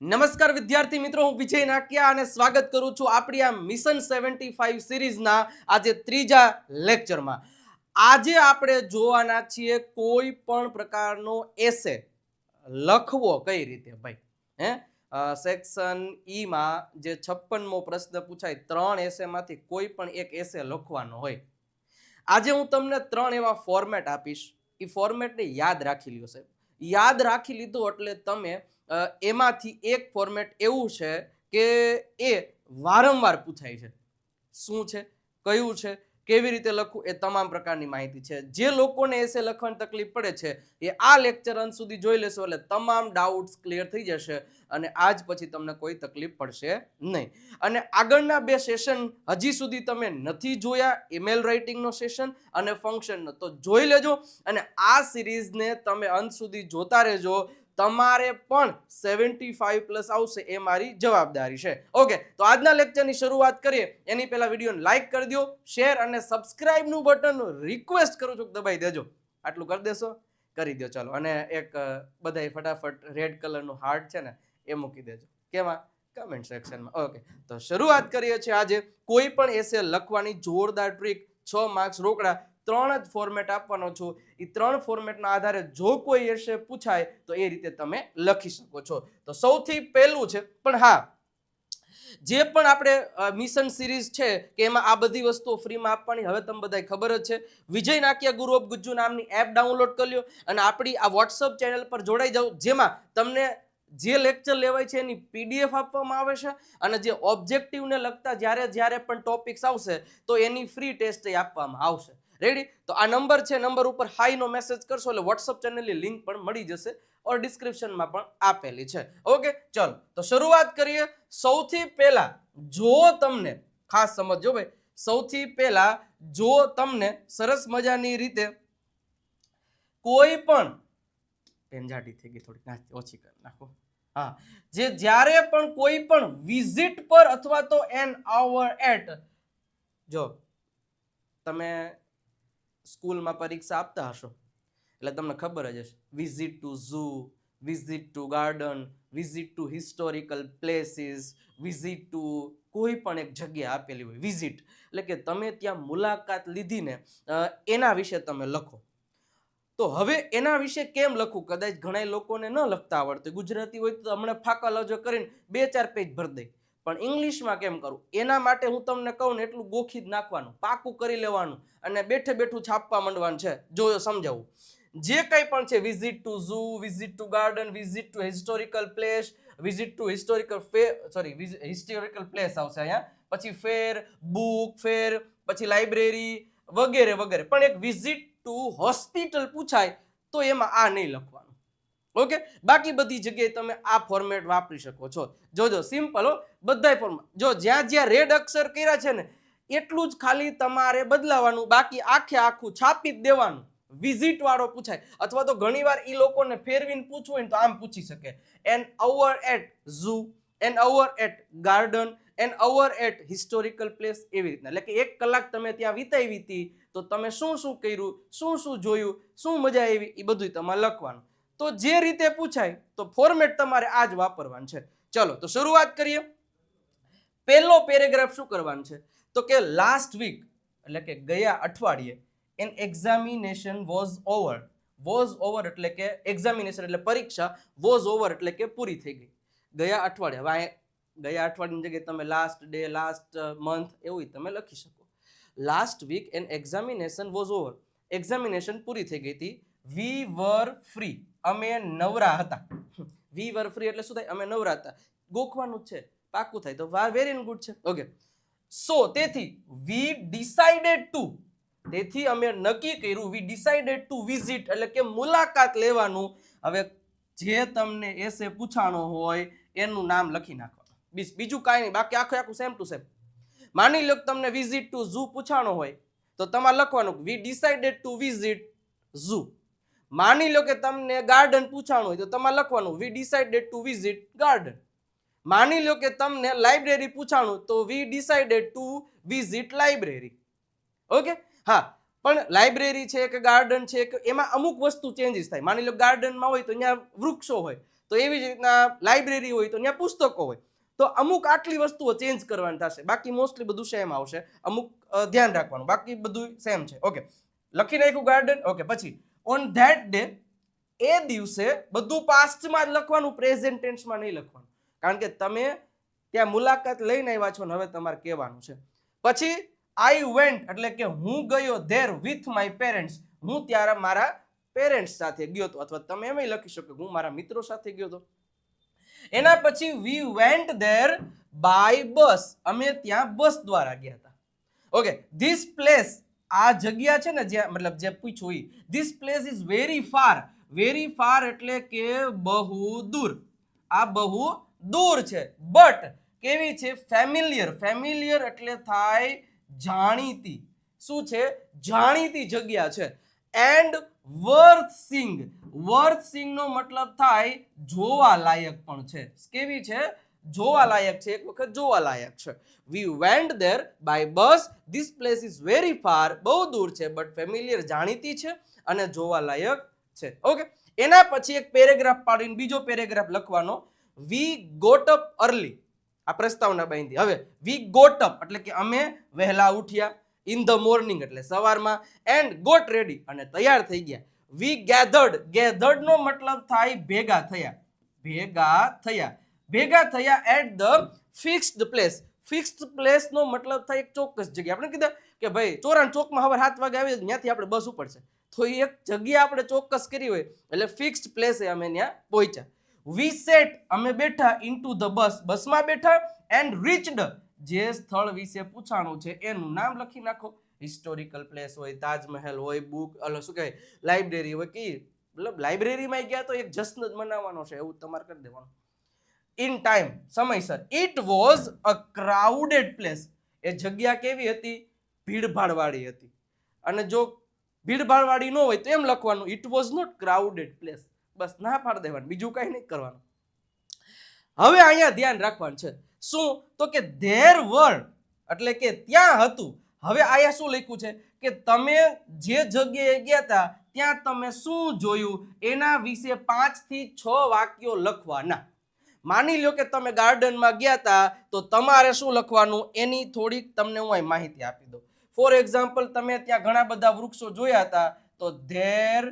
નમસ્કાર વિદ્યાર્થી મિત્રો, હું વિજય નાકિયા અને સ્વાગત કરું છું આપણી આ મિશન 75 સિરીઝના આજે ત્રીજા લેક્ચરમાં. આજે આપણે જોવાના છીએ કોઈ પણ પ્રકારનો એસે લખવો કઈ રીતે ભાઈ. હે સેક્શન ઈ માં જે 56મો પ્રશ્ન પૂછાય, 3 એસેમાંથી કોઈ પણ એક એસે લખવાનો હોય. આજે હું તમને 3 એવા ફોર્મેટ આપીશ. એ ફોર્મેટને યાદ રાખી લ્યો સાહેબ. યાદ રાખી લીધું એટલે તમે એમાંથી એક ફોર્મેટ એવું છે કે એ વારંવાર પૂછાય છે. શું છે, કયું છે, કેવી રીતે લખવું, એ તમામ પ્રકારની માહિતી છે. જે લોકોને એસે લખવાની તકલીફ પડે છે એ આ લેક્ચર અંત સુધી જોઈ લેશો એટલે તમામ ડાઉટ્સ ક્લિયર થઈ જશે અને આજ પછી તમને કોઈ તકલીફ પડશે નહીં. અને આગળના 2 સેશન હજી સુધી તમે નથી જોયા, ઈમેલ રાઇટિંગનો સેશન અને ફંક્શનનો, તો જોઈ લેજો અને આ સિરીઝને તમે અંત સુધી જોતા રહેજો. તમારે પણ 75 પ્લસ આવશે એ મારી જવાબદારી છે. ઓકે, તો આજના લેક્ચરની શરૂઆત કરીએ એની પહેલા વિડીયોને લાઈક કરી દો, શેર અને સબસ્ક્રાઇબનું બટન રિક્વેસ્ટ કરું છું દબાઈ દેજો. આટલું કરી દેશો? કરી દો. ચાલો, અને એક બધાય ફટાફટ રેડ કલરનું હાર્ટ છે ને એ મૂકી દેજો. કેમાં? કમેન્ટ સેક્શનમાં. ઓકે, તો શરૂઆત કરીએ છીએ. આજે કોઈ પણ એસે લખવાની જોરદાર ટ્રીક, 6 માર્ક્સ રોકડા, 3 જ ફોર્મેટ આપવાનો છું. એ 3 ફોર્મેટના આધારે જો કોઈ એસે પૂછાય તો એ રીતે તમે લખી શકો છો. તો સૌથી પહેલું છે, પણ હા, જે પણ આપણે મિશન સિરીઝ છે કે એમાં આ બધી વસ્તુઓ ફ્રીમાં આપવાની, હવે તમને બધાય ખબર જ છે. વિજય નાકિયા ગુરુ ઓફ ગુજ્જુ નામની એપ ડાઉનલોડ કરી લ્યો અને આપણી આ વોટ્સઅપ ચેનલ પર જોડાઈ જાઓ, જેમાં તમને જે લેક્ચર લેવાય છે એની પીડીએફ આપવામાં આવે છે અને જે ઓબ્જેક્ટિવને લગતા જ્યારે પણ ટોપિક્સ આવશે તો એની ફ્રી ટેસ્ટ આપવામાં આવશે. રેડી? તો આ નંબર છે, નંબર ઉપર હાઈ નો મેસેજ કરશો એટલે વોટ્સઅપ ચેનલની લિંક પણ મળી જશે ઓર ડિસ્ક્રિપ્શનમાં પણ આપેલી છે. ઓકે, ચલો તો શરૂઆત કરીએ. સૌથી પહેલા જો તમને ખાસ સમજો ભાઈ, સૌથી પહેલા જો તમને સરસ મજાની રીતે કોઈ પણ પેંજાટી થઈ ગઈ, થોડી ઓછી કરી નાખો. હા, જે જ્યારે પણ કોઈ પણ વિઝિટ પર અથવા તો એન આવર એટ, જો તમે સ્કૂલમાં પરીક્ષા આપતા હશો એટલે તમને ખબર જ હશે, visit to zoo, visit to garden, visit to historical places, visit to કોઈ પણ એક જગ્યા આપેલી હોય વિઝિટ, એટલે કે તમે ત્યાં મુલાકાત લીધીને એના વિશે તમે લખો. તો હવે એના વિશે કેમ લખવું? કદાચ ઘણા લોકોને ન લખતા આવડતું, ગુજરાતી હોય તો હમણાં ફાકા લજો કરીને 2-4 પેજ ભરી દે, પણ ઇંગ્લિશમાં કેમ કરું એના માટે હું તમને કહું ને એટલું ગોખી જ નાખવાનું, પાકું કરી લેવાનું અને બેઠે બેઠું છાપવા માંડવાનું છે. જો સમજાવું, જે કંઈ પણ છે, visit to zoo, visit to garden, visit to historical place, visit to historical historical place આવશે અહીંયા, પછી ફેર, બુક ફેર, પછી લાઇબ્રેરી વગેરે વગેરે. પણ એક વિઝિટ ટુ હોસ્પિટલ પૂછાય તો એમાં આ નહીં લખવાનું. ઓકે, બાકી બધી જગ્યાએ તમે આ ફોર્મેટ વાપરી શકો છો. જોજો, સિમ્પલ હો, બધાય ફોર્મેટ. જો જ્યાં જ્યાં રેડ અક્ષર કર્યા છે ને એટલું જ ખાલી તમારે બદલાવાનું, બાકી આખે આખું છાપી જ દેવાનું. વિઝિટ વાળો પૂછાય અથવા તો ઘણીવાર ઈ લોકોને ફેરવીને પૂછવું હોય ને તો આમ પૂછી શકે, an hour at zoo, an hour at garden, an hour at historical place, એવી રીતના. એટલે કે 1 કલાક તમે ત્યાં વિતાવી હતી તો તમે શું શું કર્યું, શું શું જોયું, શું મજા આવી, એ બધું તમારે લખવાનું. તો જે રીતે પૂછાય તો ફોર્મેટ તમારે આ જ વાપરવાનું છે. ચલો તો શરૂઆત કરીએ. પહેલો પેરેગ્રાફ શું કરવાનું છે તો કે લાસ્ટ વીક, એટલે કે ગયા અઠવાડિયે, an examination was over. Was over એટલે કે એક્ઝામિનેશન એટલે પરીક્ષા, વોઝ ઓવર એટલે કે પૂરી થઈ ગઈ. ગયા અઠવાડિયે, હવે ગયા અઠવાડિયાની જગ્યાએ તમે લાસ્ટ ડે, લાસ્ટ મંથ એવું તમે લખી શકો. Last week an examination was over, examination પૂરી થઈ ગઈ હતી. વી વર ફ્રી, અમે નવરા હતા. વી વર ફ્રી એટલે શું થાય? અમે નવરા હતા. ગોખવાનું જ છે, પાકું થાય તો વેરી ગુડ છે. ઓકે, સો તેથી વી ડિસાઇડેડ ટુ, તેથી અમે નક્કી કર્યું, વી ડિસાઇડેડ ટુ વિઝિટ એટલે કે મુલાકાત લેવાનું. હવે જે તમને એસે પૂછાણો હોય એનું નામ લખી નાખવાનું, બીજું કાંઈ નહીં, બાકી આખું સેમ ટુ સેમ. માની લો તમને વિઝિટ ટુ ઝૂ પૂછાણો હોય તો તમારે લખવાનું we decided to visit zoo. માની લો કે તમને ગાર્ડન પૂછાણું હોય તો તમારે લખવાનું we decided to visit garden. માની લો કે તમને લાઇબ્રેરી પૂછાણું તો we decided to visit library. Okay, હા, પણ લાઇબ્રેરી છે કે ગાર્ડન છે કે એમાં અમુક વસ્તુ ચેન્જીસ થાય. માની લો ગાર્ડનમાં હોય તો અહીંયા વૃક્ષો હોય, તો એવી જ રીતના લાઇબ્રેરી હોય તો ત્યાં પુસ્તકો હોય. તો અમુક આટલી વસ્તુઓ ચેન્જ કરવાની થશે, બાકી મોસ્ટલી બધું સેમ આવશે. અમુક ધ્યાન રાખવાનું, બાકી બધું સેમ છે. ઓકે, લખી નાખ્યું ગાર્ડન. ઓકે, પછી ઓન ધેટ ડે, એ દિવસે બધું પાસ્ટમાં જ લખવાનું, પ્રેઝન્ટ ટેન્સમાં નહીં લખવાનું, કારણ કે તમે ત્યાં મુલાકાત લઈને આવ્યા છો ને હવે તમારે કહેવાનું છે. પછી આઈ વેન્ટ એટલે કે હું ગયો ધેર વિથ માય પેરેન્ટ્સ, હું ત્યારે મારા પેરેન્ટ્સ સાથે ગયો હતો, અથવા તમે એમ લખી શકો હું મારા મિત્રો સાથે ગયો હતો. એના પછી we went there by bus, અમે ત્યાં બસ દ્વારા ગયા હતા. ઓકે, ધીસ પ્લેસ, આ જગ્યા છે ને જ્યાં મતલબ જે પૂછ્યું એ, this place is very far. Very far એટલે કે બહુ દૂર, આ બહુ દૂર છે. બટ કેવી છે? ફેમિલિયર. ફેમિલિયર એટલે થાય જાણીતી. શું છે? જાણીતી જગ્યા છે. And worth seeing. Worth seeing નો મતલબ થાય જોવા લાયક પણ છે. કેવી છે? જોવા લાયક છે. એક વખત જોવા લાયક છે. We went there by bus, this place is very far, બહુ દૂર છે, બટ ફેમિલિયર જાણીતી છે અને જોવા લાયક છે. ઓકે, એના પછી એક પેરેગ્રાફ પાડીને બીજો પેરેગ્રાફ લખવાનો. વી ગોટ અપ અર્લી, આ પ્રસ્તાવના બાંધી. હવે વી ગોટ અપ એટલે કે અમે વહેલા ઉઠ્યા, ઇન ધ મોર્નિંગ એટલે સવારમાં, એન્ડ ગોટ રેડી અને તૈયાર થઈ ગયા. વી ગેધર્ડ. ગેધર્ડ નો મતલબ થાય ભેગા થયા. ભેગા થયા. ભેગા થયા at the fixed place. Fixed place નો મતલબ થાય એક ચોક્કસ જગ્યા. આપણે કીધા કે ભાઈ ચોરાણ ચોકમાં હવે 7 વાગે આવી, ત્યાંથી આપણે બસ ઉપડશે, તો એક જગ્યા આપણે ચોક્કસ કરી હોય એટલે ફિક્સ્ડ પ્લેસે અમે ત્યાં પહોંચ્યા. વી સેટ અમે બેઠા, ઇનટુ ધ બસ બસમાં બેઠા, એન્ડ રીચડ જે સ્થળ વિશે પૂછાણું છે એનું નામ લખી નાખો. હિસ્ટોરિકલ પ્લેસ હોય, તાજમહેલ હોય, બુક શું કહેવાય લાઇબ્રેરી હોય, કે મતલબ લાઇબ્રેરીમાં ગયા તો એક જશ્ન જ મનાવવાનો છે એવું તમારે કરી દેવાનું. ઇન ટાઈમ સમયસર. It was a crowded place. એ જગ્યા કેવી હતી? ભીડભાડવાળી હતી. અને જો ભીડભાડવાળી ન હોય તો એમ લખવાનું it was not crowded place. બસ ના પાડી દેવાનું, બીજું કઈ નહીં કરવાનું. હવે અહીંયા ધ્યાન રાખવાનું છે. શું? તો કે ધેર વર એટલે કે ત્યાં હતું. હવે અહીંયા શું લખ્યું છે કે તમે જે જગ્યાએ ગયા હતા ત્યાં તમે શું જોયું એના વિશે 5 થી 6 વાક્યો લખવાના. માની લો કે તમે ગાર્ડનમાં ગયા હતા તો તમારે શું લખવાનું એની થોડીક તમને હું અહીં માહિતી આપી દઉં. ફોર એક્ઝામ્પલ, તમે ત્યાં ઘણા બધા વૃક્ષો જોયા હતા તો ધેર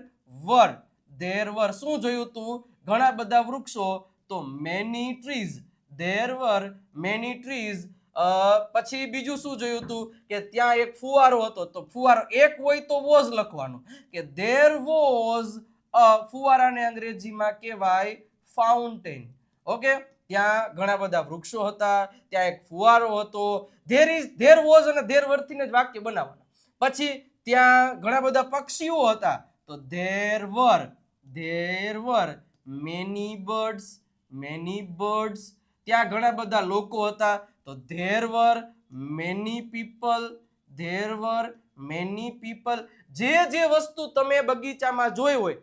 વર શું જોયું તું? ઘણા બધા વૃક્ષો. તો many trees. There were many trees. પછી બીજું શું જોયું તું કે ત્યાં એક ફુવારો હતો, તો ફુવારો એક હોય તો વોઝ લખવાનું કે ધેર વોઝ ફુવારાને અંગ્રેજીમાં કહેવાય ફાઉન્ટેન. ઓકે, ત્યાં ઘણા બધા વૃક્ષો હતા, ત્યાં એક ફુવારો હતો. ધેર વોઝ અને ધેર વરથી જ વાક્ય બનાવવાના. પછી ત્યાં ઘણા બધા પક્ષીઓ હતા તો ધેર વર મેની બર્ડ્સ. ત્યાં ઘણા બધા લોકો હતા તો ધેર વર મેની પીપલ. જે વસ્તુ તમે બગીચામાં જોઈ હોય,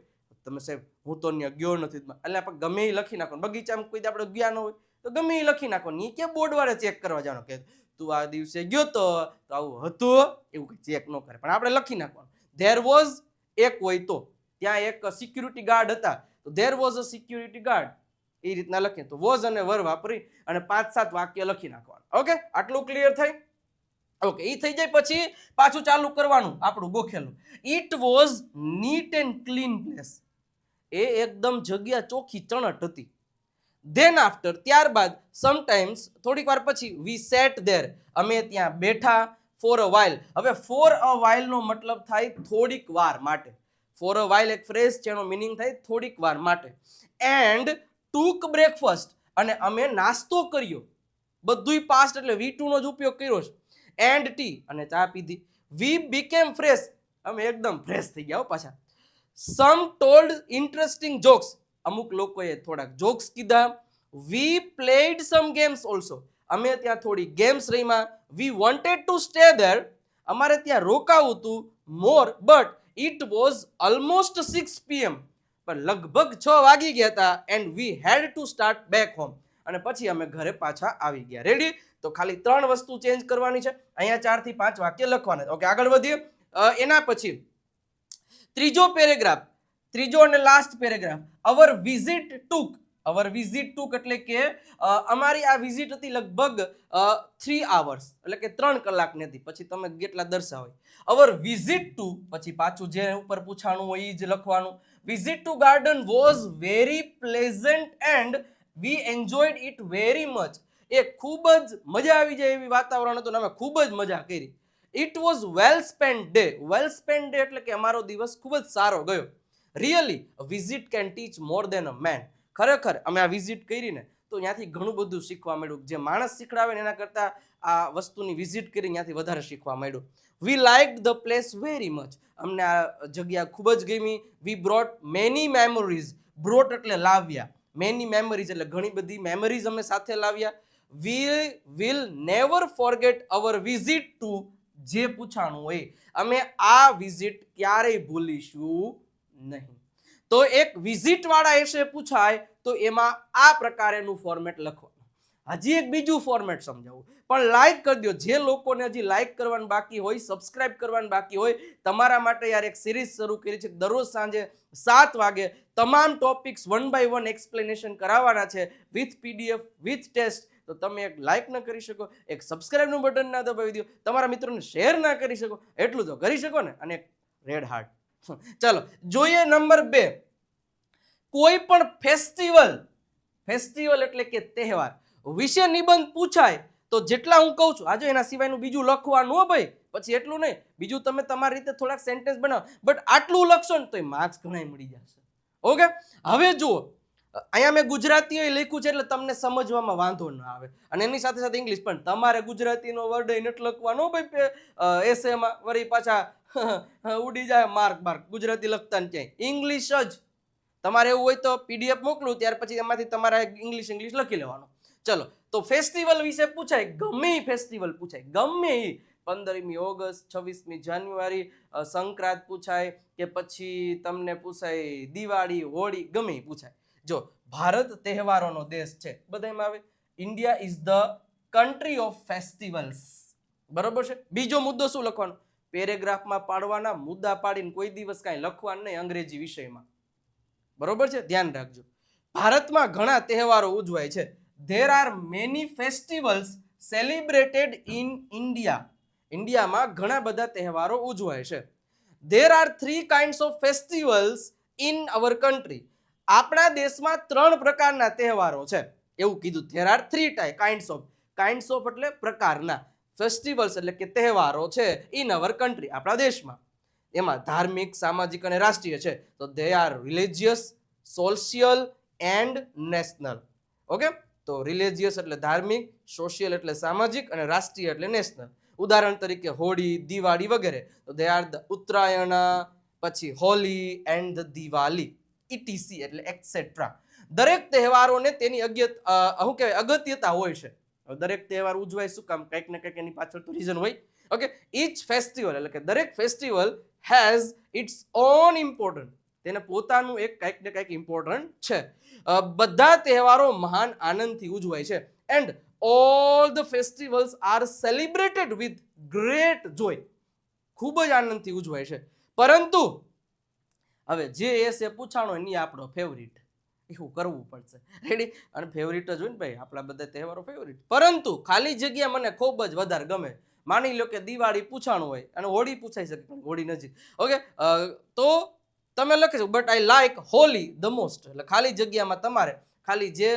તમે સાહેબ હું તો ત્યાં ગયો નથી એટલે આપણે ગમે એ લખી નાખો. બગીચામાં કોઈ આપણે ગયા ન હોય તો ગમે એ લખી નાખો. એ કે બોર્ડ વાળે ચેક કરવા જવાનું કે તું આ દિવસે ગયો તો આવું હતું, એવું કઈ ચેક ન કરે, પણ આપણે લખી નાખવાનું. ધેર વોઝ એક હોય તો ત્યાં એક સિક્યુરિટી ગાર્ડ હતા તો there was a security guard, એ રીતના લખીએ તો વોઝ અને વર વાપરી અને 5-7 વાક્ય લખી નાખવાનું. ઓકે, આટલું ક્લિયર થઈ? ઓકે, એ થઈ જાય પછી પાછું ચાલુ કરવાનું આપણું ગોખેલું. It was neat and clean place. એ એકદમ જગ્યા ચોખ્ખી ચણટ હતી. ધેન આફ્ટર ત્યારબાદ સમટાઈમ્સ થોડીક વાર પછી વી સેટ ધેર અમે ત્યાં બેઠા. For a while. હવે ફોર અ વાઇલ નો મતલબ થાય થોડીક વાર માટે. ફોર અ વાઇલ એક ફ્રેઝ છે, એનો મીનિંગ થાય થોડીક વાર માટે. એન્ડ ટુક બ્રેકફાસ્ટ અને અમે નાસ્તો કર્યો. બધુંય પાસ્ટ એટલે V2 નો જ ઉપયોગ કર્યો છે. એન્ડ ટી અને ચા પીધી. વી બીકેમ ફ્રેશ, અમે એકદમ ફ્રેશ થઈ ગયા પાછા. સમ ટોલ્ડ ઇન્ટરેસ્ટિંગ જોક્સ, અમુક લોકોએ થોડાક જોક્સ કીધા. We played some games also, અમે ત્યાં થોડી ગેમ્સ રમ્યા. We wanted to stay there, અમારે ત્યાં રોકાવું હતું more, but it was almost 6 PM, પણ લગભગ 6 વાગી ગયા હતા. And we had to start back home, અને પછી અમે ઘરે પાછા આવી ગયા. રેડી? તો ખાલી 3 વસ્તુ ચેન્જ કરવાની છે. અહીંયા 4 થી 5 વાક્ય લખવાના. ઓકે, આગળ વધીએ. એના પછી ત્રીજો અને લાસ્ટ પેરેગ્રાફ. અવર વિઝિટ ટુક, અવર વિઝિટ ટુક એટલે કે અમારી આ વિઝિટ હતી લગભગ 3 hours એટલે કે 3 કલાકની હતી. પછી તમે કેટલા દર્શાવો. અવર વિઝિટ ટુ પછી પાછું જે ઉપર પૂછાણું હોય એ જ લખવાનું. Visit to garden was very pleasant and we enjoyed it very much. એ ખૂબ જ મજા આવી જાય એવી વાતાવરણ હતું અને અમે ખૂબ જ મજા કરી. It was well spent day. Well spent day એટલે કે અમારો દિવસ ખૂબ જ સારો ગયો. Really visit can teach more than a man. ખરેખર અમે આ વિઝિટ કરીને તો ત્યાંથી ઘણું બધું શીખવા મળ્યું. જે માણસ શીખડાવે ને એના કરતાં આ વસ્તુની વિઝિટ કરી ત્યાંથી વધારે શીખવા મળ્યું. We like the place very much. અમને આ જગ્યા ખૂબ જ ગમી. We brought many memories. Brought એટલે લાવ્યા. મેની મેમરીઝ એટલે ઘણી બધી મેમરીઝ અમે સાથે લાવ્યા. We will never forget our visit to. જે પૂછાણું હોય અમે આ વિઝિટ ક્યારેય ભૂલીશું નહીં. તો એક વિઝિટ વાળા એસે પૂછાય તો એમાં આ પ્રકારેનું ફોર્મેટ લખવાનું. હજી એક બીજું ફોર્મેટ સમજાવું પણ લાઈક કરી દો. જે લોકોને હજી લાઈક કરવાનું બાકી હોય, સબસ્ક્રાઇબ કરવાનું બાકી હોય, તમારા માટે યાર એક સિરીઝ શરૂ કરી છે. દરરોજ સાંજે 7 વાગે તમામ ટોપિક્સ 1 by 1 એક્સપ્લેનેશન કરાવવાના છે વિથ પીડીએફ વિથ ટેસ્ટ. તો તમે એક લાઈક ન કરી શકો, એક સબસ્ક્રાઇબનું બટન ના દબાવી દો, તમારા મિત્રોને શેર ના કરી શકો, એટલું તો કરી શકો ને. અને રેડ હાર્ટ. ચાલો જોઈએ નંબર 2. કોઈ પણ ફેસ્ટિવલ એટલે કે તહેવાર વિશે નિબંધ પૂછાય તો જેટલા હું કહું છું આજે એના સિવાયનું બીજું લખવાનું હો ભાઈ. પછી એટલું નહીં, બીજું તમે તમારી રીતે થોડાક સેન્ટેન્સ બનાવો, બટ આટલું લખશો ને તો માર્ક્સ ઘણા મળી જશે. ઓકે, હવે જુઓ અહીંયા મેં ગુજરાતી લખ્યું છે એટલે તમને સમજવામાં વાંધો ન આવે અને એની સાથે સાથે ઇંગ્લિશ પણ. તમારે ગુજરાતીનો વર્ડ નથી લખવાનો ભાઈ એસેમાં, વળી પાછા ઉડી જાય માર્ક. ગુજરાતી લખતા ને ક્યાંય ઇંગ્લિશ જ. તમારે એવું હોય તો પીડીએફ મોકલું, ત્યાર પછી એમાંથી તમારે ઇંગ્લિશ લખી લેવાનું. ચલો, તો ફેસ્ટિવલ વિશે પૂછાય, ગમે ફેસ્ટિવલ પૂછાય, ગમે 15મી ઓગસ્ટ, 26મી જાન્યુઆરી, સંક્રાંત પૂછાય કે પછી તમને પૂછાય દિવાળી, હોળી, ગમે પૂછાય. જો ભારત તહેવારોનો દેશ છે, બધામાં આવે. India is the country of festivals. બરોબર છે. બીજો મુદ્દો શું લખવાનો? પેરેગ્રાફમાં પાડવાના, મુદ્દા પાડીને કોઈ દિવસ કાંઈ લખવાનું નહીં અંગ્રેજી વિષયમાં. બરોબર છે, ધ્યાન રાખજો. ભારતમાં ઘણા તહેવારો ઉજવાય છે. There are many festivals celebrated in India. ઇન્ડિયામાં ઘણા બધા તહેવારો ઉજવાય છે. There are 3 kinds of festivals in our country. આપણા દેશમાં 3 પ્રકારના તહેવારો છે એવું કીધું. There are 3 kinds of. Kinds of એટલે પ્રકારના, ફેસ્ટિવલ્સ એટલે કે તહેવારો છે ઇન અવર કન્ટ્રી આપણા દેશમાં. એમાં ધાર્મિક, સામાજિક અને રાષ્ટ્રીય છે. તો they are religious, social and national. Okay, તો રિલિજિયસ એટલે ધાર્મિક, સોશિયલ એટલે સામાજિક અને રાષ્ટ્રીય એટલે નેશનલ. ઉદાહરણ તરીકે હોળી, દિવાળી વગેરે. તો દે આર ધ ઉત્તરાયણ, પછી Holi and the Diwali, etc એટલે એક્સેટ્રા. દરેક તહેવારોને તેની અગત્યતા હોય છે. દરેક તહેવાર ઉજવાય શું કામ? કંઈક ને કંઈક એની પાછળ તો રીઝન હોય. ઓકે, ઈચ ફેસ્ટિવલ એટલે કે દરેક festival has it's on important. તેને પોતાનું એક કંઈક ને કંઈક ઇમ્પોર્ટન્ટ છે. બધા તહેવારો મહાન આનંદથી ઉજવાય છે. And all the festivals are celebrated with great joy. ખૂબ જ આનંદથી ઉજવાય છે. પરંતુ હવે જે એસે પૂછાણો એની આપણો ફેવરિટ, એવું કરવું પડશે. રેડી? અને ફેવરિટ જ હોય ને ભાઈ, આપણા બધા તહેવારો ફેવરિટ. પરંતુ ખાલી જગ્યા મને ખૂબ જ વધારે ગમે. માની લો કે દિવાળી પૂછાણું હોય અને હોળી પૂછાઈ શકે, હોળી નજીક. ઓકે, તો તમે લખી but I like Holi the most. એટલે ખાલી જગ્યામાં તમારે ખાલી જે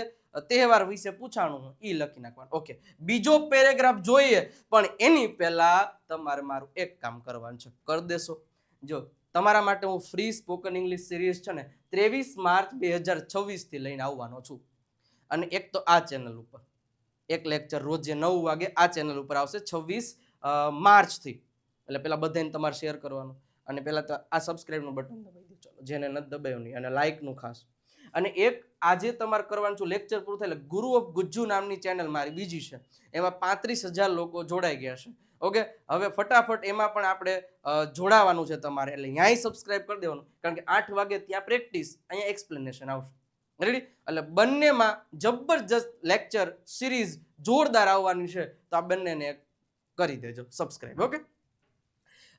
તહેવાર વિશે પૂછાણું એ લખી નાખવાનું. ઓકે, બીજો પેરેગ્રાફ જોઈએ પણ એની પહેલા તમારે મારું એક કામ કરવાનું છે. કરી દેશો? જો તમારા માટે હું ફ્રી સ્પોકન ઇંગ્લિશ સિરીઝ છે ને 23 માર્ચ 2026 થી લઈને આવવાનો છું. અને એક તો આ ચેનલ ઉપર એક લેક્ચર રોજે 9 વાગે આ ચેનલ ઉપર આવશે 26 માર્ચથી. એટલે પેલા બધાને તમારે શેર કરવાનું અને પેલા તો આ સબસ્ક્રાઇબનું બટન દબાવી દો. ચલો, જેને નથી દબાવ્યું નહીં, અને લાઇકનું ખાસ. અને એક આજે તમારે કરવાનું છું, લેક્ચર પૂરું થાય એટલે ગુરુ ઓફ ગુજ્જુ નામની ચેનલ મારી બીજી છે, એમાં 35,000 લોકો જોડાઈ ગયા છે. ઓકે, હવે ફટાફટ એમાં પણ આપણે જોડાવાનું છે તમારે. એટલે ત્યાંય સબસ્ક્રાઇબ કરી દેવાનું, કારણ કે 8 વાગે ત્યાં પ્રેક્ટિસ, અહીંયા એક્સપ્લેનેશન આવશે. રેડી? એટલે બંનેમાં જબરજસ્ત લેક્ચર સિરીઝ જોરદાર આવવાની છે. તો આ બંનેને કરી દેજો સબસ્ક્રાઇબ. ઓકે,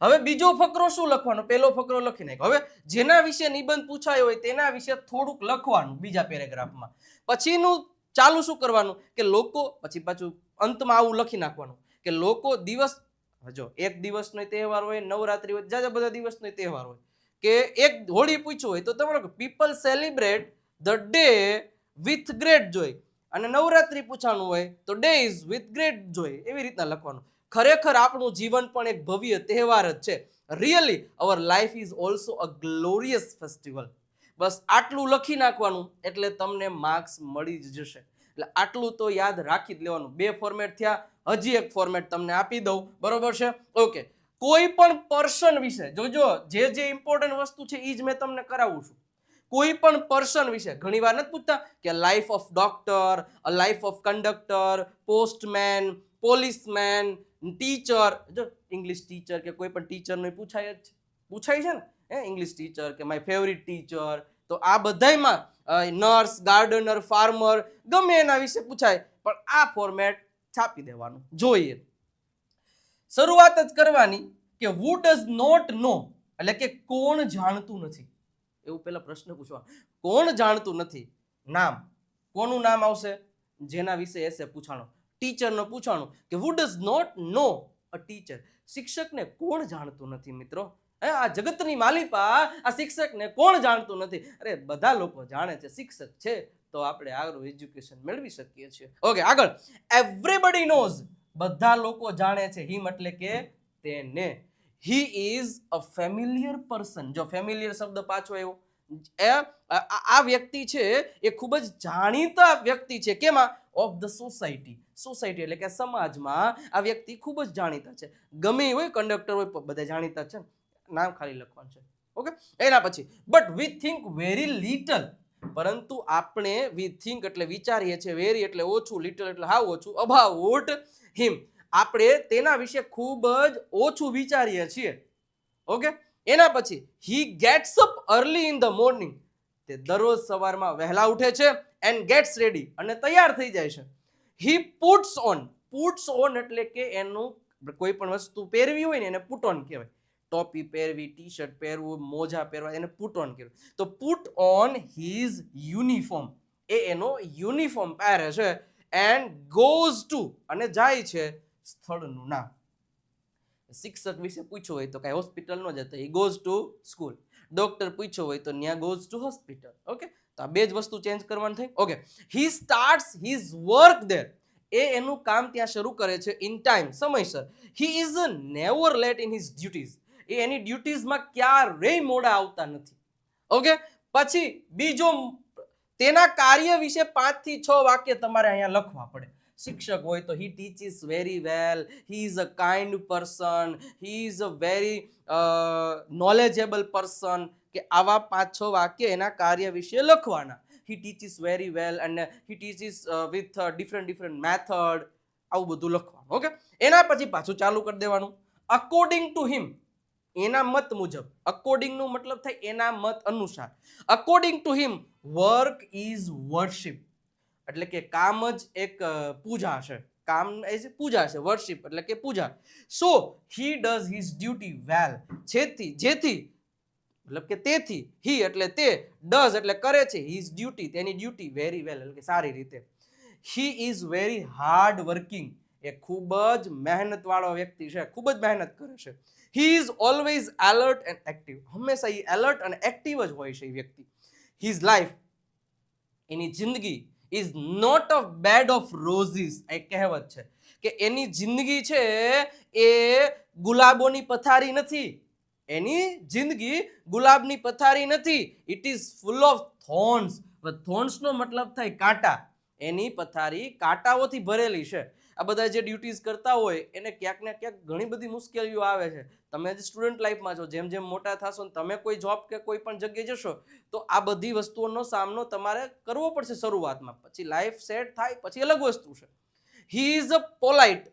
હવે બીજો ફકરો શું લખવાનો? પહેલો ફકરો લખી નાખ્યો. હવે જેના વિશે નિબંધ પૂછાયો હોય તેના વિશે થોડુંક લખવાનું બીજા પેરેગ્રાફમાં. પછીનું ચાલુ શું કરવાનું કે લોકો, પછી પાછું અંતમાં આવું લખી નાખવાનું કે લોકો દિવસ, જો એક દિવસનો તહેવાર હોય, નવરાત્રી હોય, જાજા બધા દિવસનો તહેવાર હોય, કે એક હોળી પૂછ્યું હોય તો તમારે people celebrate the day with great joy, અને નવરાત્રી પૂછવાનું હોય તો ડેઝ વિથ ગ્રેટ જોય. એવી રીતના લખવાનું. ખરેખર આપણું જીવન પણ એક ભવ્ય તહેવાર જ છે. Really our life is also a glorious festival. બસ આટલું લખી નાખવાનું એટલે તમને માર્ક્સ મળી જ જશે. એટલે આટલું તો યાદ રાખી જ લેવાનું. 2 ફોર્મેટ થયા, હજી એક ફોર્મેટ તમને આપી દઉં, બરોબર છે? ઓકે. કોઈ પણ પર્સન વિશે જોજો, જે ઇમ્પોર્ટન્ટ વસ્તુ છે એ જ મેં તમને કરાવું છું. કોઈ પણ પર્સન વિશે ઘણીવાર નથી પૂછતા કે life of doctor, life of conductor, postman, policeman, teacher. જો ઇંગ્લિશ ટીચર કે કોઈ પણ ટીચરનું પૂછાય છે ને, ઇંગ્લિશ ટીચર કે માય ફેવરિટ ટીચર. તો આ બધાયમાં નર્સ, ગાર્ડનર, ફાર્મર, ગમે એના વિશે પૂછાય, પણ આ ફોર્મેટ છાપી દેવાનું. જોઈએ, શરૂઆત જ કરવાની કે who does not know, એટલે કે કોણ જાણતું નથી. એવું પેલા પ્રશ્ન પૂછવા, કોણ જાણતું નથી? નામ, કોનું નામ આવશે? જેના વિશે એસે પૂછાણો. ટીચરનો પૂછાણું કે who does not know a teacher. શિક્ષકને કોણ જાણતું નથી મિત્રો? આ જગતની માલિપા આ શિક્ષકને કોણ જાણતું નથી? અરે બધા લોકો જાણે છે, શિક્ષક છે તો આપણે આગળ એજ્યુકેશન મેળવી શકીએ છીએ. ઓકે, આગળ. એવરીબડી નોઝ, બધા લોકો જાણે છે. હિમ એટલે કે તેને. હી ઇઝ અ ફેમિલિયર પર્સન. જો ફેમિલિયર શબ્દ પાછો આવ્યો, આ વ્યક્તિ છે એ ખૂબ જ જાણીતા વ્યક્તિ છે. કેમાં? Of the society. સોસાયટી એટલે કે સમાજમાં આ વ્યક્તિ ખૂબ જ જાણીતા છે. ગમે હોય, કંડક્ટર હોય, બધા જાણીતા છે. નામ ખાલી લખવાનું છે. ઓકે. એના પછી but we think very little. પરંતુ આપણે વી થિંક એટલે વિચારીએ છીએ, વેરી એટલે ઓછું, લિટલ એટલે હાવ ઓછું, અબાઉટ હિમ, આપણે તેના વિશે ખૂબ જ ઓછું વિચારીએ છીએ. ઓકે. એના પછી હી gets up early in the morning. તે દરરોજ સવારમાં વહેલા ઉઠે છે. એન્ડ ગેટ્સ રેડી, અને તૈયાર થઈ જાય છે. હી પુટ્સ ઓન. પુટ્સ ઓન એટલે કે એનું કોઈ પણ વસ્તુ પહેરવી હોય ને એને પુટ ઓન કહેવાય. ટોપી પહેરવી, ટી શર્ટ પહેરવું, મોજા પહેરવા, એને પુટ ઓન કહેવાય. તો પુટ ઓન હિઝ યુનિફોર્મ, એ એનો યુનિફોર્મ પહેરે છે. એન્ડ ગોઝ ટુ, અને જાય છે સ્થળનું નામ. શિક્ષક વિશે પૂછ્યું હોય તો કઈ હોસ્પિટલ ન જતો, he goes to school. Doctor પૂછ્યો હોય તો ન્યા ગોઝ ટુ હોસ્પિટલ. ઓકે, તો આ બે જ વસ્તુ ચેન્જ કરવાની થઈ. Okay. He starts his work there. એ એનું કામ ત્યાં શરૂ કરે છે ઇન ટાઈમ, સમયસર. He is never late in his duties. એ એની ડ્યુટીઝમાં ક્યારેય મોડા આવતા નથી. ઓકે. પછી બીજો, તેના કાર્ય વિશે 5 થી 6 વાક્ય તમારે અહીંયા લખવા પડે. શિક્ષક હોય તો he teaches very well, he is a kind person, he is a very knowledgeable person, કે આવા 5-6 વાક્ય એના કાર્ય વિશે લખવાના. હી ટીચીસ વેરી વેલ અને હી ટીચીસ વિથ ડિફરન્ટ મેથડ, આવું બધું લખવાનું. ઓકે. એના પછી પાછું ચાલુ કરી દેવાનું. અકોર્ડિંગ ટુ હિમ, એના મત મુજબ. અકોર્ડિંગ નું મતલબ થાય એના મત અનુસાર. According to him work is worship, એટલે કે કામ જ એક પૂજા છે. કામ એ પૂજા છે. વર્શિપ એટલે કે પૂજા. સો હી ડઝ હિઝ ડ્યુટી વેલ. જેથી મતલબ કે તેથી, હી એટલે તે, ડઝ એટલે કરે છે, હિઝ ડ્યુટી તેની ડ્યુટી, વેરી વેલ એટલે કે સારી રીતે. He is very hard working, એ ખૂબ જ મહેનત વાળો વ્યક્તિ છે, ખૂબ જ મહેનત કરે છે. He is always alert and active, હંમેશા એ એલર્ટ અને એક્ટિવ જ હોય છે એ વ્યક્તિ. હિઝ લાઈફ, એની જિંદગી, is not a bed of roses. એક કહેવત છે કે એની જિંદગી છે એ ગુલાબોની પથારી નથી. એની જિંદગી ગુલાબની પથારી નથી. It is full of thorns. Thorns નો મતલબ થાય કાંટા. એની પથારી કાંટાઓથી ભરેલી છે. આ બધા જે ડ્યુટીઝ કરતા હોય એને ક્યાંક ને ક્યાંક ઘણી બધી મુશ્કેલીઓ આવે છે. તમે જે સ્ટુડન્ટ લાઈફમાં છો, જેમ જેમ મોટા થશો ને તમે કોઈ જોબ કે કોઈ પણ જગ્યાએ જશો તો આ બધી વસ્તુઓનો સામનો તમારે કરવો પડશે શરૂઆતમાં. પછી લાઈફ સેટ થાય પછી અલગ વસ્તુ છે. હી is a polite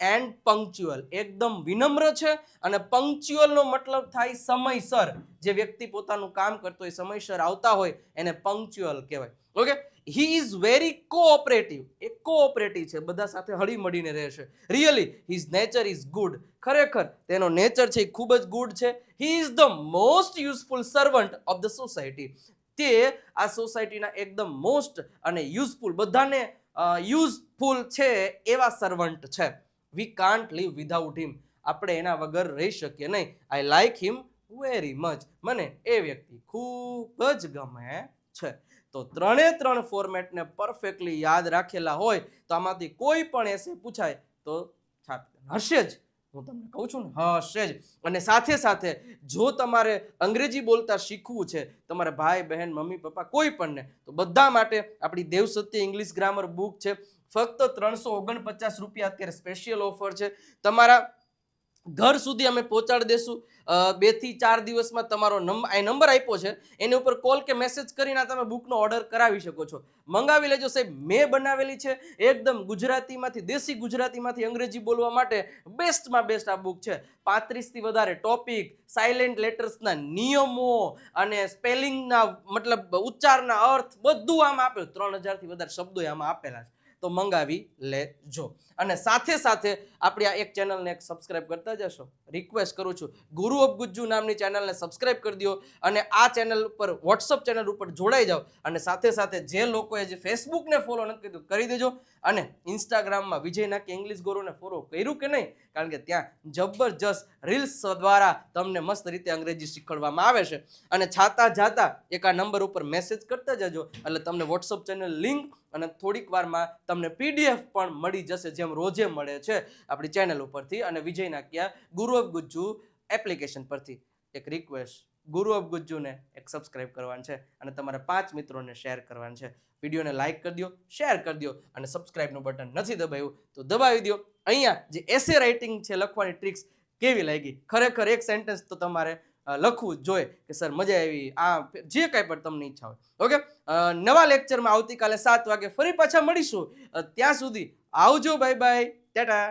and punctual, એકદમ વિનમ્ર છે. અને પંક્ચ્યુઅલ નો મતલબ થાય સમયસર. જે વ્યક્તિ પોતાનું કામ કરતો હોય, સમયસર આવતા હોય એને પંક્ચ્યુઅલ કહેવાય. Okay. He is very cooperative. A cooperative છે, બધા સાથે હળી મળીને રહેશે. Really his nature is good. ખરેખર તેનો નેચર છે એ ખૂબ જ ગુડ છે. He is the most useful servant of the society. તે આ સોસાયટીના એકદમ મોસ્ટ અને યુઝફુલ, બધાને યુઝફુલ છે એવા સર્વન્ટ છે. વી કાન્ટ લીવ વિધાઉટ હિમ. આપણે એના વગર રહી શકીએ નહીં. I like him very much. મને એ વ્યક્તિ ખૂબ જ ગમે છે. તો 3 ફોર્મેટને પરફેક્ટલી યાદ રાખેલા હોય તો આમાંથી કોઈ પણ એસે પૂછાય તો હશે જ. હું તમને કહું છું ને, હશે જ. અને સાથે સાથે જો તમારે અંગ્રેજી બોલતા શીખવું છે, તમારા ભાઈ બહેન મમ્મી પપ્પા કોઈ પણ ને, તો બધા માટે આપણી દેવસત્ય ઇંગ્લિશ ગ્રામર બુક છે. ફક્ત 349 રૂપિયા અત્યારે સ્પેશિયલ ઓફર છે. તમારા ઘર સુધી અમે પહોંચાડી દેશું. 2 થી 4 દિવસમાં તમારો નંબર આપ્યો છે એની ઉપર કોલ કે મેસેજ કરીને તમે બુકનો ઓર્ડર કરાવી શકો છો. મંગાવી લેજો સાહેબ. મેં બનાવેલી છે એકદમ ગુજરાતીમાંથી, દેશી ગુજરાતીમાંથી અંગ્રેજી બોલવા માટે બેસ્ટમાં બેસ્ટ આ બુક છે. 35 થી વધારે ટોપિક, સાયલેન્ટ લેટર્સના નિયમો અને સ્પેલિંગના મતલબ ઉચ્ચારના અર્થ બધું આમાં આપેલું. 3000 થી વધારે શબ્દો આમાં આપેલા છે. તો મંગાવી લેજો. અને સાથે સાથે આપણી આ એક ચેનલને એક સબસ્ક્રાઇબ કરતા જશો. રિક્વેસ્ટ કરું છું, ગુરુ ઓફ ગુજ્જુ નામની ચેનલને સબસ્ક્રાઇબ કરી દો અને આ ચેનલ ઉપર, વોટ્સઅપ ચેનલ ઉપર જોડાઈ જાઓ. અને સાથે સાથે જે લોકોએ જે ફેસબુકને ફોલો નથી કર્યું કરી દેજો. અને ઇન્સ્ટાગ્રામમાં વિજય નાકી ઇંગ્લિશ ગુરુને ફોલો કર્યું કે નહીં? કારણ કે ત્યાં જબરજસ્ત રીલ્સ દ્વારા તમને મસ્ત રીતે અંગ્રેજી શીખવાડવામાં આવે છે. અને છાતા જાતા એક આ નંબર ઉપર મેસેજ કરતા જજો એટલે તમને વોટ્સઅપ ચેનલ લિંક અને થોડીક વારમાં તમને PDF પણ મળી જશે, જેમ રોજે મળે છે આપણી ચેનલ ઉપરથી અને વિજય નાકિયા ગુરુ ઓફ ગુજ્જુ એપ્લિકેશન પરથી. એક રિક્વેસ્ટ, ગુરુ ઓફ ગુજ્જુને એક સબસ્ક્રાઇબ કરવાનું છે અને તમારા 5 મિત્રોને શેર કરવાનું છે. વિડીયોને લાઇક કરી દો, શેર કરી દો અને સબસ્ક્રાઇબનું બટન નથી દબાવ્યું તો દબાવી દો. અહીંયા જે એસે રાઇટિંગ છે, લખવાની ટ્રિક્સ કેવી લાગી? ખરેખર એક સેન્ટેન્સ તો તમારે લખવું જ જોઈએ કે સર મજા આવી, આ જે કાંઈ પણ તમને ઈચ્છા હોય. ઓકે, નવા લેક્ચરમાં આવતીકાલે 7 વાગે ફરી પાછા મળીશું. ત્યાં સુધી આવજો, બાય બાય, ટાટા.